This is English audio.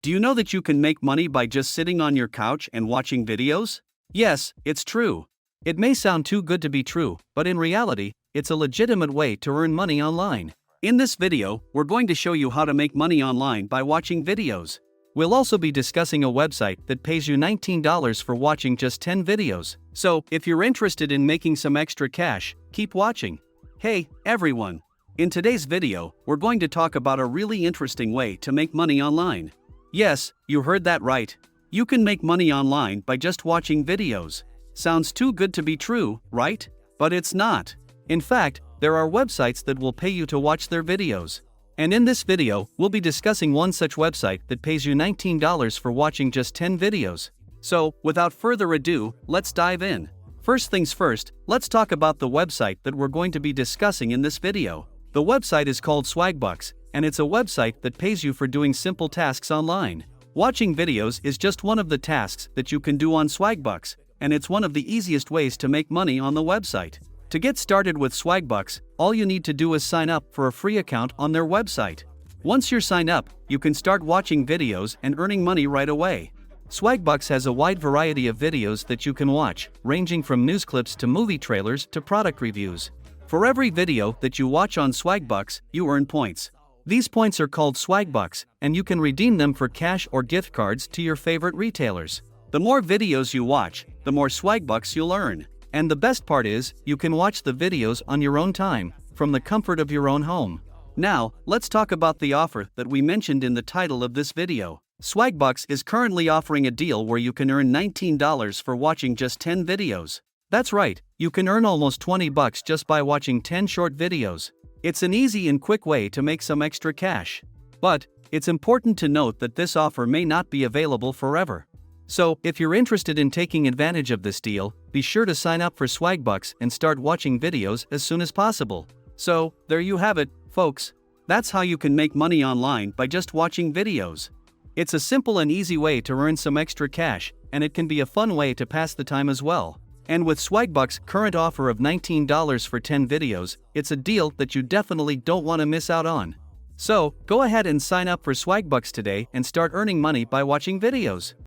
Do you know that you can make money by just sitting on your couch and watching videos? Yes, it's true. It may sound too good to be true, but in reality, it's a legitimate way to earn money online. In this video, we're going to show you how to make money online by watching videos. We'll also be discussing a website that pays you $19 for watching just 10 videos. So, if you're interested in making some extra cash, keep watching. Hey, everyone! In today's video, we're going to talk about a really interesting way to make money online. Yes, you heard that right. You can make money online by just watching videos. Sounds too good to be true, right? But it's not. In fact, there are websites that will pay you to watch their videos. And in this video, we'll be discussing one such website that pays you $19 for watching just 10 videos. So, without further ado, let's dive in. First things first, let's talk about the website that we're going to be discussing in this video. The website is called Swagbucks, and it's a website that pays you for doing simple tasks online. Watching videos is just one of the tasks that you can do on Swagbucks, and it's one of the easiest ways to make money on the website. To get started with Swagbucks, all you need to do is sign up for a free account on their website. Once you're signed up, you can start watching videos and earning money right away. Swagbucks has a wide variety of videos that you can watch, ranging from news clips to movie trailers to product reviews. For every video that you watch on Swagbucks, you earn points. These points are called Swagbucks, and you can redeem them for cash or gift cards to your favorite retailers. The more videos you watch, the more Swagbucks you'll earn. And the best part is, you can watch the videos on your own time, from the comfort of your own home. Now, let's talk about the offer that we mentioned in the title of this video. Swagbucks is currently offering a deal where you can earn $19 for watching just 10 videos. That's right, you can earn almost $20 just by watching 10 short videos. It's an easy and quick way to make some extra cash. But, it's important to note that this offer may not be available forever. So, if you're interested in taking advantage of this deal, be sure to sign up for Swagbucks and start watching videos as soon as possible. So, there you have it, folks. That's how you can make money online by just watching videos. It's a simple and easy way to earn some extra cash, and it can be a fun way to pass the time as well. And with Swagbucks' current offer of $19 for 10 videos, it's a deal that you definitely don't want to miss out on. So, go ahead and sign up for Swagbucks today and start earning money by watching videos.